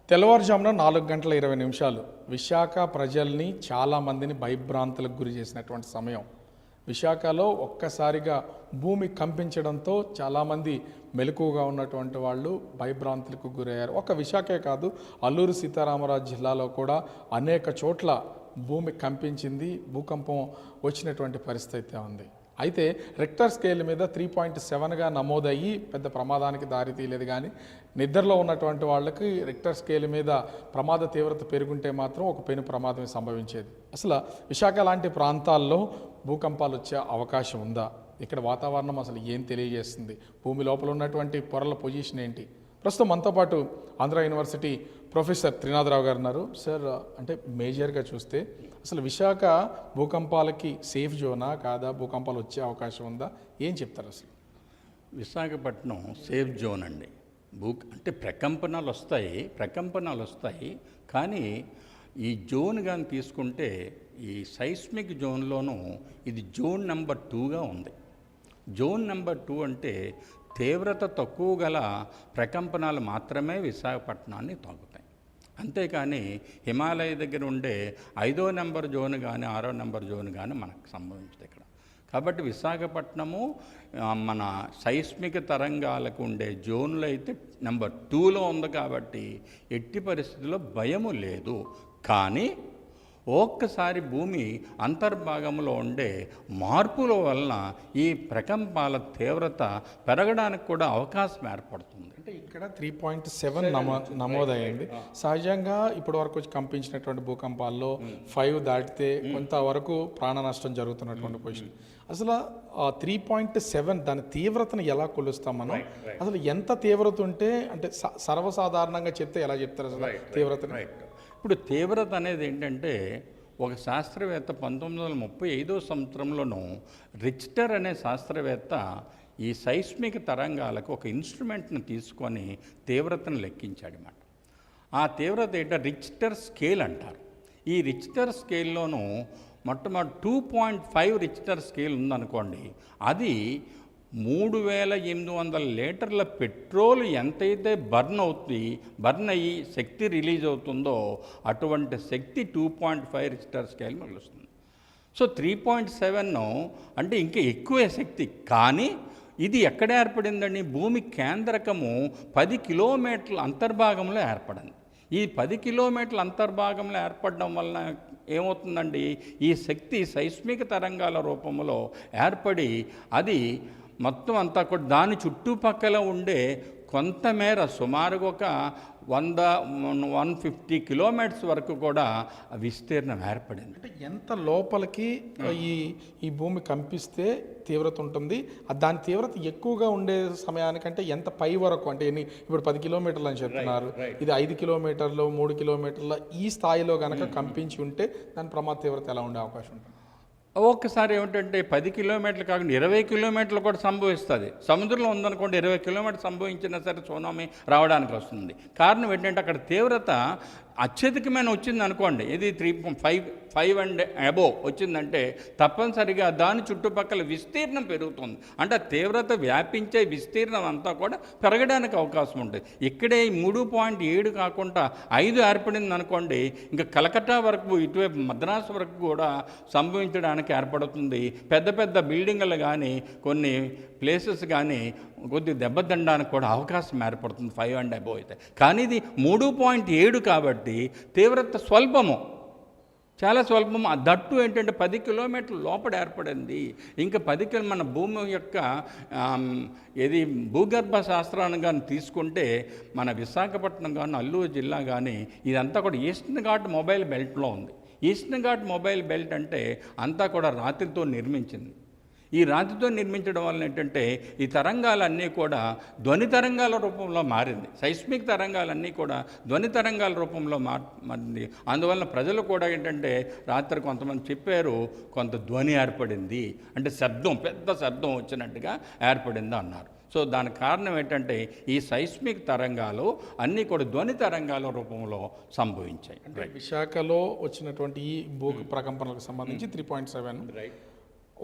తెల్లవారుజామున 4:20 విశాఖ ప్రజల్ని చాలామందిని భయభ్రాంతులకు గురి చేసినటువంటి సమయం. విశాఖలో ఒక్కసారిగా భూమి కంపించడంతో చాలామంది మెలకువగా ఉన్నటువంటి వాళ్ళు భయభ్రాంతులకు గురయ్యారు. ఒక విశాఖే కాదు, అల్లూరు సీతారామరాజు జిల్లాలో కూడా అనేక చోట్ల భూమి కంపించింది, భూకంపం వచ్చినటువంటి పరిస్థితి ఉంది. అయితే రిక్టర్ స్కేల్ మీద 3.7గా నమోదయ్యి పెద్ద ప్రమాదానికి దారి తీయలేదు. కానీ నిద్రలో ఉన్నటువంటి వాళ్ళకి రిక్టర్ స్కేల్ మీద ప్రమాద తీవ్రత పెరుగుంటే మాత్రం ఒక పెను ప్రమాదమే సంభవించేది. అసలు విశాఖ లాంటి ప్రాంతాల్లో భూకంపాలు వచ్చే అవకాశం ఉందా? ఇక్కడ వాతావరణం అసలు ఏం తెలియజేస్తుంది? భూమి లోపల ఉన్నటువంటి పొరల పొజిషన్ ఏంటి? ప్రస్తుతం మనతో పాటు ఆంధ్ర యూనివర్సిటీ ప్రొఫెసర్ త్రినాథరావు గారు ఉన్నారు. సార్, అంటే మేజర్గా చూస్తే అసలు విశాఖ భూకంపాలకి సేఫ్ జోనా కాదా? భూకంపాలు వచ్చే అవకాశం ఉందా? ఏం చెప్తారు అసలు? విశాఖపట్నం సేఫ్ జోన్ అండి. అంటే ప్రకంపనాలు వస్తాయి. కానీ ఈ జోన్ కానీ తీసుకుంటే ఈ సైస్మిక్ జోన్లోనూ ఇది జోన్ నెంబర్ 2గా ఉంది. జోన్ నెంబర్ 2 అంటే తీవ్రత తక్కువ గల ప్రకంపనాలు మాత్రమే విశాఖపట్నాన్ని తాకుతాయి. అంతేకాని హిమాలయ దగ్గర ఉండే 5వ నెంబర్ జోన్ కానీ 6వ నెంబర్ జోన్ కానీ మనకు సంభవించదు ఇక్కడ. కాబట్టి విశాఖపట్నము మన సైస్మిక తరంగాలకు ఉండే జోన్లో అయితే నెంబర్ 2లో ఉంది. కాబట్టి ఎట్టి పరిస్థితుల్లో భయము లేదు. కానీ ఒక్కసారి భూమి అంతర్భాగంలో ఉండే మార్పుల వలన ఈ ప్రకంపాల తీవ్రత పెరగడానికి కూడా అవకాశం ఏర్పడుతుంది. అంటే ఇక్కడ 3.7 నమోదయ్యింది. సహజంగా ఇప్పటి వరకు కంపించినటువంటి భూకంపాల్లో 5 దాటితే కొంతవరకు ప్రాణ నష్టం జరుగుతున్నటువంటి పొజిషన్. అసలు 3.7 దాని తీవ్రతను ఎలా కొలుస్తాం మనం? అసలు ఎంత తీవ్రత ఉంటే, అంటే సర్వసాధారణంగా చెప్తే ఎలా చెప్తారు అసలు తీవ్రతను? ఇప్పుడు తీవ్రత అనేది ఏంటంటే, ఒక శాస్త్రవేత్త 1935వ సంవత్సరంలోనూ రిక్టర్ అనే శాస్త్రవేత్త ఈ సైస్మిక్ తరంగాలకు ఒక ఇన్స్ట్రుమెంట్ని తీసుకొని తీవ్రతను లెక్కించాడన్నమాట. ఆ తీవ్రత ఏంటంటే రిక్టర్ స్కేల్ అంటారు. ఈ రిక్టర్ స్కేల్లోనూ మొట్టమొదటి 2.5 రిక్టర్ స్కేల్ ఉందనుకోండి, అది 3800 లీటర్ల పెట్రోల్ ఎంతైతే బర్న్ అయ్యి శక్తి రిలీజ్ అవుతుందో అటువంటి శక్తి 2.5 రిక్టర్ స్కేల్ మిగులుస్తుంది. సో 3.7 అంటే ఇంకా ఎక్కువ శక్తి. కానీ ఇది ఎక్కడ ఏర్పడిందండి? భూమి కేంద్రకము 10 కిలోమీటర్ల అంతర్భాగంలో ఏర్పడింది. ఈ 10 కిలోమీటర్ల అంతర్భాగంలో ఏర్పడడం వలన ఏమవుతుందండి? ఈ శక్తి సైస్మిక తరంగాల రూపంలో ఏర్పడి అది మొత్తం అంతా కూడా దాని చుట్టుపక్కల ఉండే కొంతమేర సుమారుగా ఒక 150 కిలోమీటర్స్ వరకు కూడా విస్తీర్ణం ఏర్పడింది. అంటే ఎంత లోపలికి ఈ భూమి కంపిస్తే తీవ్రత ఉంటుంది? దాని తీవ్రత ఎక్కువగా ఉండే సమయానికంటే ఎంత పై వరకు, అంటే ఇప్పుడు 10 కిలోమీటర్లు అని చెప్తున్నారు, ఇది 5 కిలోమీటర్లు 3 కిలోమీటర్ల ఈ స్థాయిలో కనుక కంపించి ఉంటే దాని ప్రమాద తీవ్రత ఎలా ఉండే అవకాశం ఉంటుంది? ఒక్కసారి ఏమిటంటే 10 కిలోమీటర్లు కాకుండా 20 కిలోమీటర్లు కూడా సంభవిస్తుంది. సముద్రంలో ఉందనుకోండి, 20 కిలోమీటర్లు సంభవించినా సరే సునామీ రావడానికి వస్తుంది. కారణం ఏంటంటే అక్కడ తీవ్రత అత్యధికమైన వచ్చింది అనుకోండి, ఇది 3.5 అండ్ అబోవ్ వచ్చిందంటే తప్పనిసరిగా దాని చుట్టుపక్కల విస్తీర్ణం పెరుగుతుంది. అంటే తీవ్రత వ్యాపించే విస్తీర్ణం అంతా కూడా పెరగడానికి అవకాశం ఉంటుంది. ఇక్కడే 3.7 కాకుండా 5 ఏర్పడింది అనుకోండి, ఇంకా కలకత్తా వరకు ఇటువైపు మద్రాసు వరకు కూడా సంభవించడానికి ఏర్పడుతుంది. పెద్ద పెద్ద బిల్డింగ్లు కానీ కొన్ని ప్లేసెస్ కానీ కొద్ది దెబ్బతినడానికి కూడా అవకాశం ఏర్పడుతుంది 5 అండ్ అబోవ్ అయితే. కానీ ఇది 3.7 కాబట్టి తీవ్రత చాలా స్వల్పము. దట్టు ఏంటంటే 10 కిలోమీటర్ల లోపల ఏర్పడింది. ఇంకా 10 మన భూమి యొక్క ఇది భూగర్భ శాస్త్రాన్ని కానీ తీసుకుంటే మన విశాఖపట్నం కానీ అల్లూరు జిల్లా కానీ ఇదంతా కూడా ఈస్టర్న్ ఘాట్ మొబైల్ బెల్ట్లో ఉంది. ఈస్టర్న్ ఘాట్ మొబైల్ బెల్ట్ అంటే అంతా కూడా రాతితో నిర్మించింది. ఈ రాతితో నిర్మించడం వలన ఏంటంటే ఈ తరంగాలన్నీ కూడా ధ్వని తరంగాల రూపంలో మారింది. సైస్మిక్ తరంగాలన్నీ కూడా ధ్వని తరంగాల రూపంలో మారింది. అందువలన ప్రజలు కూడా ఏంటంటే రాత్రి కొంతమంది చెప్పారు, కొంత ధ్వని ఏర్పడింది, అంటే పెద్ద శబ్దం వచ్చినట్టుగా ఏర్పడింది అన్నారు. సో దానికి కారణం ఏంటంటే ఈ సైస్మిక్ తరంగాలు అన్నీ కూడా ధ్వని తరంగాల రూపంలో సంభవించాయి. విశాఖలో వచ్చినటువంటి ఈ భూ ప్రకంపనలకు సంబంధించి 3.7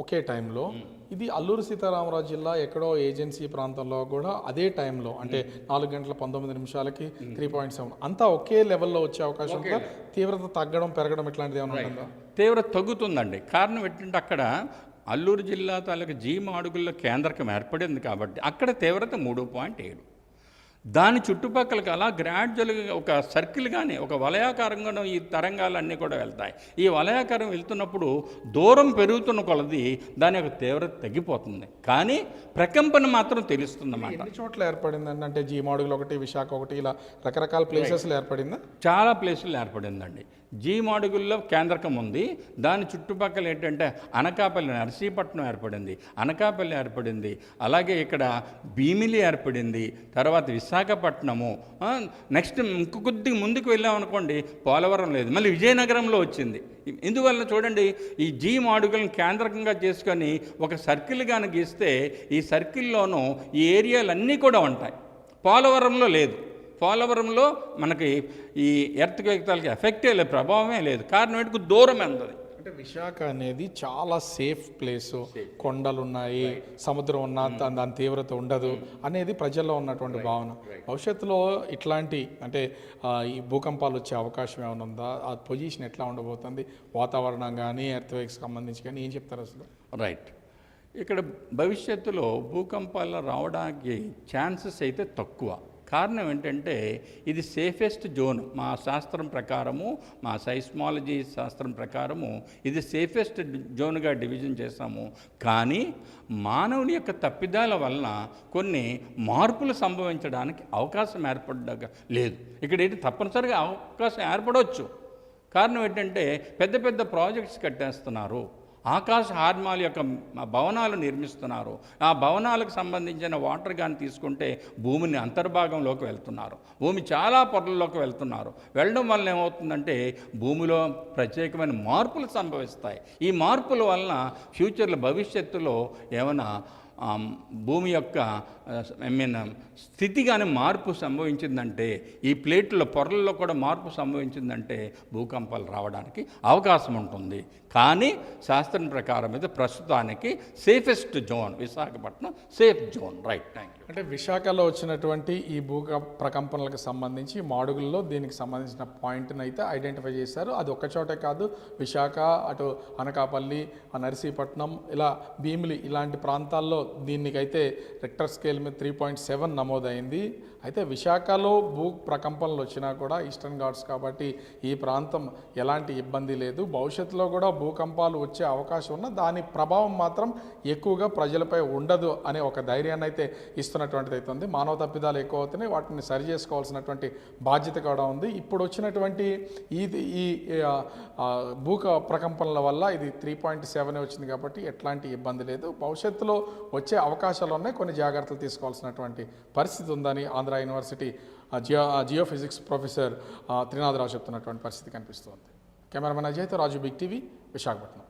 ఒకే టైంలో ఇది అల్లూరు సీతారామరాజు జిల్లా ఎక్కడో ఏజెన్సీ ప్రాంతంలో కూడా అదే టైంలో అంటే 4:19 3.7 అంతా ఒకే లెవెల్లో వచ్చే అవకాశం ఉందా? తీవ్రత తగ్గడం పెరగడం ఇట్లాంటిది ఏమైనా ఉంటుందా? తీవ్రత తగ్గుతుందండి. కారణం ఏంటంటే అక్కడ అల్లూరు జిల్లా తాలూకు జీమాడుగుల్లో కేంద్రకం ఏర్పడింది కాబట్టి అక్కడ తీవ్రత 3.7. దాని చుట్టుపక్కలకి అలా గ్రాడ్యువల్గా ఒక సర్కిల్ కానీ ఒక వలయాకారంగానూ ఈ తరంగాలన్నీ కూడా వెళ్తాయి. ఈ వలయాకారం వెళ్తున్నప్పుడు దూరం పెరుగుతున్న కొలది దాని యొక్క తీవ్రత తగ్గిపోతుంది, కానీ ప్రకంపన మాత్రం తెలుస్తుందన్నమాట. ఎన్ని చోట్ల ఏర్పడిందండి? అంటే జీమాడుగులు ఒకటి, విశాఖ ఒకటి, ఇలా రకరకాల ప్లేసెస్లో ఏర్పడిందా? చాలా ప్లేసులు ఏర్పడిందండి. జీమాడుగుల్లో కేంద్రకం ఉంది. దాని చుట్టుపక్కల ఏంటంటే అనకాపల్లి, నర్సీపట్నం ఏర్పడింది, అనకాపల్లి ఏర్పడింది, అలాగే ఇక్కడ భీమిలి ఏర్పడింది, తర్వాత విశాఖపట్నము, నెక్స్ట్ కొద్దిగా ముందుకు వెళ్ళామనుకోండి పోలవరం లేదు, మళ్ళీ విజయనగరంలో వచ్చింది. ఇందువల్ల చూడండి, ఈ జీమాడుగులను కేంద్రకంగా చేసుకొని ఒక సర్కిల్ కానీ గీస్తే ఈ సర్కిల్లోనూ ఈ ఏరియాలన్నీ కూడా ఉంటాయి. పోలవరంలో లేదు. పోలవరంలో మనకి ఈ ఎర్త్క్వేక్తాలకి ఎఫెక్టే లేదు, ప్రభావమే లేదు. కారణం ఏంటి? దూరం ఎంతది. అంటే విశాఖ అనేది చాలా సేఫ్ ప్లేసు, కొండలు ఉన్నాయి, సముద్రం ఉన్న దాని తీవ్రత ఉండదు అనేది ప్రజల్లో ఉన్నటువంటి భావన. భవిష్యత్తులో ఇట్లాంటి అంటే ఈ భూకంపాలు వచ్చే అవకాశం ఏమైనా ఉందా? ఆ పొజిషన్ ఎట్లా ఉండబోతుంది? వాతావరణం కానీ ఎర్త్క్వేక్స్ సంబంధించి కానీ ఏం చెప్తారు అసలు? రైట్. ఇక్కడ భవిష్యత్తులో భూకంపాలు రావడానికి ఛాన్సెస్ అయితే తక్కువ. కారణం ఏంటంటే ఇది సేఫెస్ట్ జోన్. మా శాస్త్రం ప్రకారము, మా సైస్మాలజీ శాస్త్రం ప్రకారము ఇది సేఫెస్ట్ జోన్గా డివిజన్ చేస్తాము. కానీ మానవుని యొక్క తప్పిదాల వలన కొన్ని మార్పులు సంభవించడానికి అవకాశం ఏర్పడక లేదు. ఇక్కడ ఏంటి తప్పనిసరిగా అవకాశం ఏర్పడవచ్చు. కారణం ఏంటంటే పెద్ద పెద్ద ప్రాజెక్ట్స్ కట్టేస్తున్నారు, ఆకాశ హార్మాల యొక్క భవనాలు నిర్మిస్తున్నారు. ఆ భవనాలకు సంబంధించిన వాటర్ కానీ తీసుకుంటే భూమిని అంతర్భాగంలోకి వెళ్తున్నారు, భూమి చాలా పొరల్లోకి వెళ్తున్నారు. వెళ్ళడం వల్ల ఏమవుతుందంటే భూమిలో ప్రత్యేకమైన మార్పులు సంభవిస్తాయి. ఈ మార్పుల వలన ఫ్యూచర్లో భవిష్యత్తులో ఏమైనా భూమి యొక్క స్థితి కానీ మార్పు సంభవించిందంటే, ఈ ప్లేట్ల పొరల్లో కూడా మార్పు సంభవించిందంటే భూకంపాలు రావడానికి అవకాశం ఉంటుంది. కానీ శాస్త్రం ప్రకారం అయితే ప్రస్తుతానికి safest zone Visakhapatnam, safe zone. Right, thank you. అంటే విశాఖలో వచ్చినటువంటి ఈ ప్రకంపనలకు సంబంధించి మాడుగుల్లో దీనికి సంబంధించిన పాయింట్ని అయితే ఐడెంటిఫై చేశారు. అది ఒక్క చోటే కాదు, విశాఖ, అటు అనకాపల్లి, నర్సీపట్నం, ఇలా భీమిలి ఇలాంటి ప్రాంతాల్లో దీనికైతే రెక్టర్ స్కేల్ మీద 3.7 నమోదైంది. అయితే విశాఖలో భూ ప్రకంపనలు వచ్చినా కూడా ఈస్టర్న్ ఘాట్స్ కాబట్టి ఈ ప్రాంతం ఎలాంటి ఇబ్బంది లేదు. భవిష్యత్తులో కూడా భూకంపాలు వచ్చే అవకాశం ఉన్న దాని ప్రభావం మాత్రం ఎక్కువగా ప్రజలపై ఉండదు అనే ఒక ధైర్యాన్ని అయితే ఇస్తున్నటువంటిది అయితే ఉంది. మానవ తప్పిదాలు ఎక్కువ అవుతున్నాయి, వాటిని సరి చేసుకోవాల్సినటువంటి బాధ్యత కూడా ఉంది. ఇప్పుడు వచ్చినటువంటి ఈ భూ ప్రకంపనల వల్ల ఇది 3.7 వచ్చింది కాబట్టి ఎట్లాంటి ఇబ్బంది లేదు. భవిష్యత్తులో వచ్చే అవకాశాలు ఉన్నాయి, కొన్ని జాగ్రత్తలు తీసుకోవాల్సినటువంటి పరిస్థితి ఉందని Andhra university geophysics professor Trinatha Rao చెప్తున్నటువంటి పరిస్థితి కనిపిస్తుంది. కెమెరామెన్ అజయ్తో రాజు, బిగ్ టీవీ, విశాఖపట్నం.